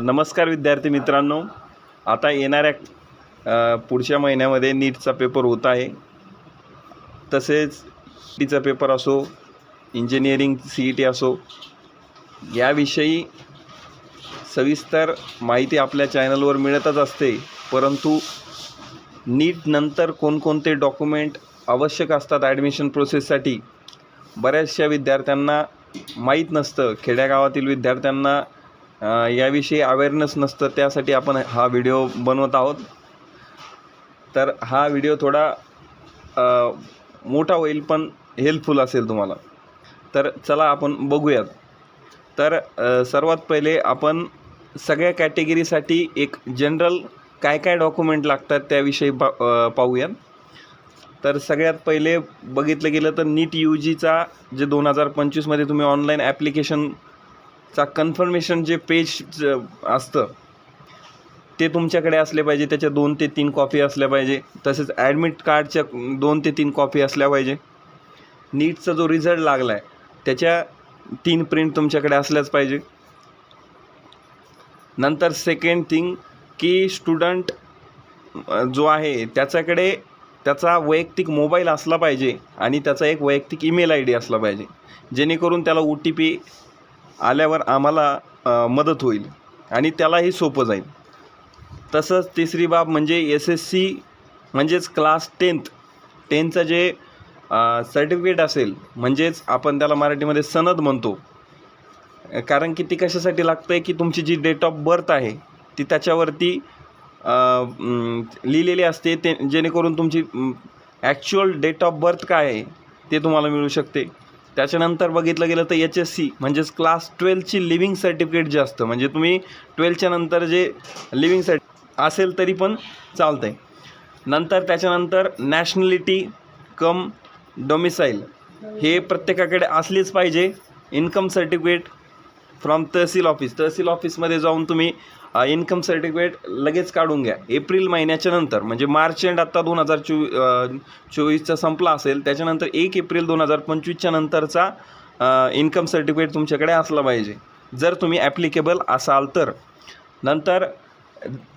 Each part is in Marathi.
नमस्कार विद्यार्थी मित्रांनो, आता येणाऱ्या पुढच्या महिन्यामध्ये नीटचा पेपर होत आहे. तसेच टीचा पेपर असो, इंजिनिअरिंग CET असो, याविषयी सविस्तर माहिती आपल्या चॅनलवर मिळतच असते. परंतु नीट नंतर कोणकोणते डॉक्युमेंट आवश्यक असतात ॲडमिशन प्रोसेससाठी बऱ्याचशा विद्यार्थ्यांना माहीत नसतं. खेड्यागावातील विद्यार्थ्यांना याविषयी अवेअरनेस नसतं. त्यासाठी आपण हा व्हिडिओ बनवत आहोत. तर हा व्हिडिओ थोडा मोठा होईल पण हेल्पफुल असेल तुम्हाला. तर चला आपण बघूयात. तर सर्वात पहिले आपण सगळ्या कॅटेगरीसाठी एक जनरल काय काय डॉक्युमेंट लागतात त्याविषयी पाहूयात. तर सगळ्यात पहिले बघितलं गेलं तर नीट UGचा जे 2025मध्ये तुम्ही ऑनलाईन ॲप्लिकेशनचा कन्फर्मेशन जे पेज असतं ते तुमच्याकडे असले पाहिजे. त्याच्या 2 ते 3 कॉपी असल्या पाहिजे. तसेच ॲडमिट कार्डच्या 2 ते 3 कॉपी असल्या पाहिजे. नीटचा जो रिझल्ट लागला आहे त्याच्या 3 प्रिंट तुमच्याकडे असल्याच पाहिजे. नंतर सेकंड थिंग की स्टुडंट जो आहे त्याच्याकडे त्याचा वैयक्तिक मोबाईल असला पाहिजे आणि त्याचा एक वैयक्तिक ईमेल ID असला पाहिजे, जेणेकरून त्याला OTP आल्यावर आम्हाला मदत होईल आणि त्यालाही सोपं जाईल. तसंच तिसरी बाब म्हणजे SSC म्हणजेच क्लास 10चं जे सर्टिफिकेट असेल, म्हणजेच आपण त्याला मराठीमध्ये सनद म्हणतो. कारण की ती कशासाठी लागतं आहे की तुमची जी डेट ऑफ बर्थ आहे ती त्याच्यावरती लिहिलेली असते, ते जेणेकरून तुमची ॲक्च्युअल डेट ऑफ बर्थ काय आहे ते तुम्हाला मिळू शकते. त्याच्यानंतर बघितलं गेलं तर HSC म्हणजेच क्लास 12ची लिव्हिंग सर्टिफिकेट जे असतं, म्हणजे तुम्ही 12च्या नंतर जे लिव्हिंग असेल तरी पण चालतं आहे. नंतर त्याच्यानंतर नॅशनॅलिटी कम डोमिसाईल हे प्रत्येकाकडे असलीच पाहिजे. इन्कम सर्टिफिकेट फ्रॉम तहसील ऑफिसमध्ये जाऊन तुम्ही इन्कम सर्टिफिकेट लगेच काढून घ्या. एप्रिल महिन्याच्या नंतर, म्हणजे मार्च एंड आत्ता 2024चा संपला असेल, त्याच्यानंतर 1 एप्रिल 2025च्या नंतरचा इन्कम सर्टिफिकेट तुमच्याकडे असला पाहिजे जर तुम्ही ॲप्लिकेबल असाल तर. नंतर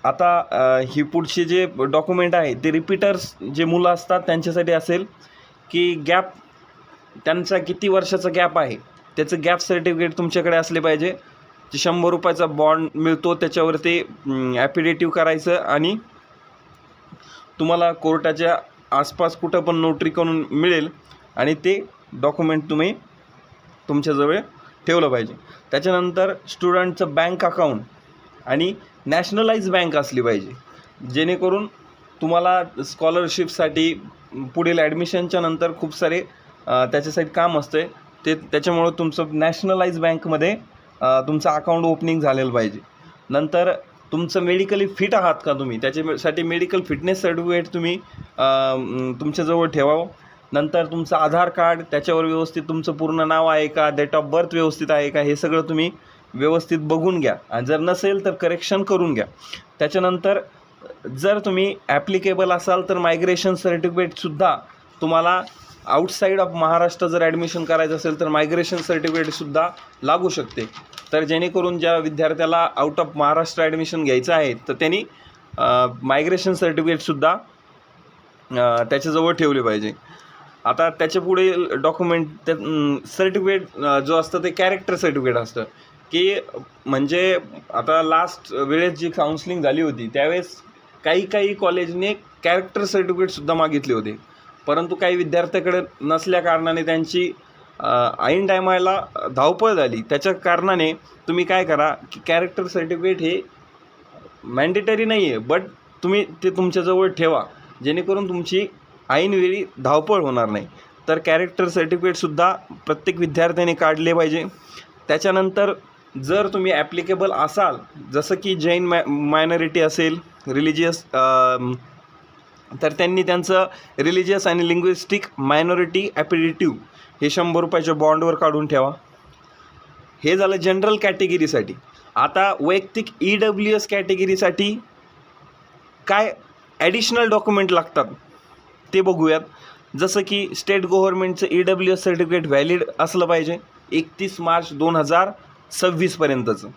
आता ही पुढचे जे डॉक्युमेंट आहे ते रिपीटर्स जे मुलं असतात त्यांच्यासाठी असेल की गॅप, त्यांचा किती वर्षाचा गॅप आहे त्याचं गॅप सर्टिफिकेट तुमच्याकडे असले पाहिजे. जे 100 रुपयाचा बॉन्ड मिळतो त्याच्यावर ते ॲफिडेटिव्ह करायचं आणि तुम्हाला कोर्टाच्या आसपास कुठं पण नोटरी करून मिळेल आणि ते डॉक्युमेंट तुम्ही तुमच्याजवळ ठेवलं पाहिजे. त्याच्यानंतर स्टुडंटचं बँक अकाउंट आणि नॅशनलाइज बँक असली पाहिजे, जेणेकरून तुम्हाला स्कॉलरशिपसाठी पुढील ॲडमिशनच्या नंतर खूप सारे त्याच्यासाठी काम असते ते, त्याच्यामुळं तुमचं नॅशनलाइज बँकमध्ये तुमचं अकाउंट ओपनिंग झालेलं पाहिजे. नंतर तुमचं मेडिकली फिट आहात का तुम्ही, त्याच्यासाठी मेडिकल फिटनेस सर्टिफिकेट तुम्ही तुमच्याजवळ ठेवावं. नंतर तुमचं आधार कार्ड, त्याच्यावर व्यवस्थित तुमचं पूर्ण नाव आहे का, डेट ऑफ बर्थ व्यवस्थित आहे का, हे सगळं तुम्ही व्यवस्थित बघून घ्या आणि जर नसेल तर करेक्शन करून घ्या. त्याच्यानंतर जर तुम्ही ॲप्लिकेबल असाल तर मायग्रेशन सर्टिफिकेटसुद्धा तुम्हाला आउटसाईड ऑफ महाराष्ट्र जर ॲडमिशन करायचं असेल तर मायग्रेशन सर्टिफिकेटसुद्धा लागू शकते. तर जेणेकरून ज्या विद्यार्थ्याला आउट ऑफ महाराष्ट्र ॲडमिशन घ्यायचं आहे तर त्यांनी मायग्रेशन सर्टिफिकेटसुद्धा त्याच्याजवळ ठेवले पाहिजे. आता त्याच्या पुढे डॉक्युमेंट सर्टिफिकेट जो असतं ते कॅरेक्टर सर्टिफिकेट असतं, की म्हणजे आता लास्ट वेळेस जी काउन्सिलिंग झाली होती त्यावेळेस काही कॉलेजने कॅरेक्टर सर्टिफिकेटसुद्धा मागितले होते, परंतु काही विद्यार्थ्याकडे नसल्या कारणाने त्यांची ऐन टायमाला धावपळ झाली. त्याच्या कारणाने तुम्ही काय करा की कॅरेक्टर सर्टिफिकेट हे मॅन्डेटरी नाही आहे, बट तुम्ही ते तुमच्याजवळ ठेवा, जेणेकरून तुमची ऐनवेळी धावपळ होणार नाही. तर कॅरेक्टर सर्टिफिकेटसुद्धा प्रत्येक विद्यार्थ्याने काढले पाहिजे. त्याच्यानंतर जर तुम्ही ॲप्लिकेबल असाल, जसं की जैन मायनॉरिटी असेल, रिलिजियस, तर त्यांनी त्यांचं रिलिजियस आणि लिंग्विस्टिक मायनॉरिटी ॲफिडेटिव्ह हे 100 रुपयाच्या बॉन्डवर काढून ठेवा. हे झालं जनरल कॅटेगरीसाठी. आता वैयक्तिक EWS कॅटेगरीसाठी काय ॲडिशनल डॉक्युमेंट लागतात ते बघूयात. जसं की स्टेट गव्हर्नमेंटचं EWS सर्टिफिकेट व्हॅलिड असलं पाहिजे 31 मार्च 2026 पर्यंतचं.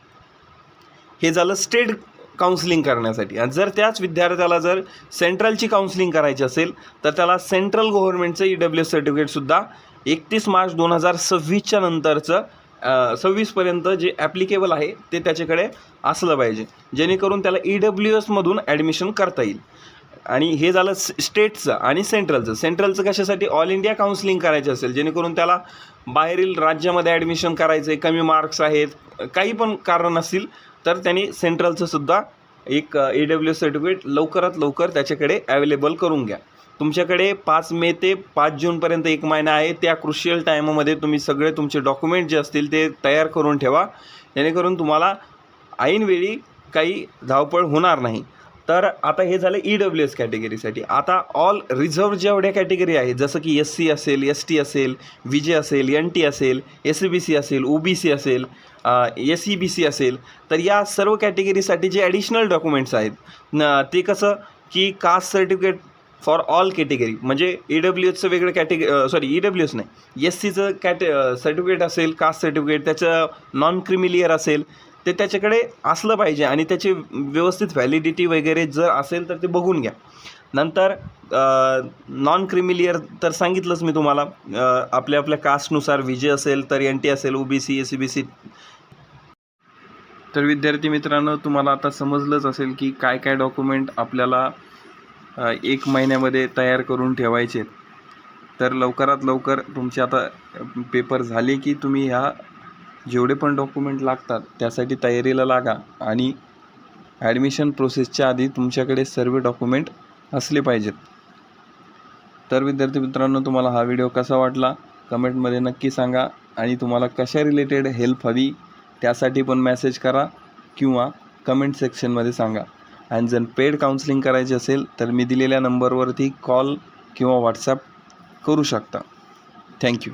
हे झालं स्टेट काउन्सिलिंग करण्यासाठी. आणि जर त्याच विद्यार्थ्याला जर सेंट्रलची काउन्सिलिंग करायची असेल तर त्याला सेंट्रल गव्हर्नमेंटचं EWS सर्टिफिकेटसुद्धा 31 मार्च 2026च्या नंतरचं 26पर्यंत जे ॲप्लिकेबल आहे ते त्याच्याकडे असलं पाहिजे, जेणेकरून त्याला EWSमधून ॲडमिशन करता येईल. आणि हे झालं स्टेटचं. आणि सेंट्रलचं कशासाठी? ऑल इंडिया काउन्सिलिंग करायचं असेल, जेणेकरून त्याला बाहेरील राज्यामध्ये ॲडमिशन करायचं आहे, कमी मार्क्स आहेत, काही पण कारण असतील तर त्यांनी सेंट्रलचं सुद्धा एक EWS सर्टिफिकेट लवकरात लवकर त्याच्याकडे ॲवेलेबल करून घ्या. तुमच्याकडे 5 मे ते 5 जूनपर्यंत 1 महिना आहे. त्या क्रुशियल टाईममध्ये तुम्ही सगळे तुमचे डॉक्युमेंट जे असतील ते तयार करून ठेवा, जेणेकरून तुम्हाला ऐनवेळी काही धावपळ होणार नाही. तर आता हे झालं EWS कॅटेगरीसाठी. आता ऑल रिझर्व्ह जेवढ्या कॅटेगरी आहेत, जसं की SC असेल, ST असेल, VJ असेल, NT असेल, SCBC असेल, OBC असेल, SEBC असेल, तर या सर्व कॅटेगरीसाठी जे ॲडिशनल डॉक्युमेंट्स आहेत ते कसं की caste certificate for all category, म्हणजे EWSचं वेगळं EWS नाही, SCचं सर्टिफिकेट असेल, कास्ट सर्टिफिकेट, त्याचं नॉन क्रिमिलियर असेल ते त्याच्याकडे असलं पाहिजे. आणि त्याची व्यवस्थित व्हॅलिडिटी वगैरे जर असेल तर ते बघून घ्या. नंतर नॉन क्रिमिलियर तर सांगितलंच मी तुम्हाला, आपल्या कास्टनुसार VJ असेल तर NT असेल, OBC, SCBC. तर विद्यार्थी मित्रांनो, तुम्हाला आता समजलंच असेल की काय काय डॉक्युमेंट आपल्याला 1 महिन्यामध्ये तयार करून ठेवायचे. तर लवकरात लवकर तुमचे आता पेपर झाले की तुम्ही ह्या जेवढे पण डॉक्युमेंट लागतात त्यासाठी तयारीला लागा. आणि ॲडमिशन प्रोसेसच्या आधी तुमच्याकडे सर्व डॉक्युमेंट असले पाहिजेत. तर विद्यार्थी मित्रांनो, तुम्हाला हा व्हिडिओ कसा वाटला कमेंटमध्ये नक्की सांगा. आणि तुम्हाला कशा रिलेटेड हेल्प हवी त्यासाठी पण मेसेज करा किंवा कमेंट सेक्शनमध्ये सांगा. आणि जर पेड काउन्सिलिंग करायची असेल तर मी दिलेल्या नंबरवरती कॉल किंवा व्हॉट्सॲप करू शकता. थँक्यू.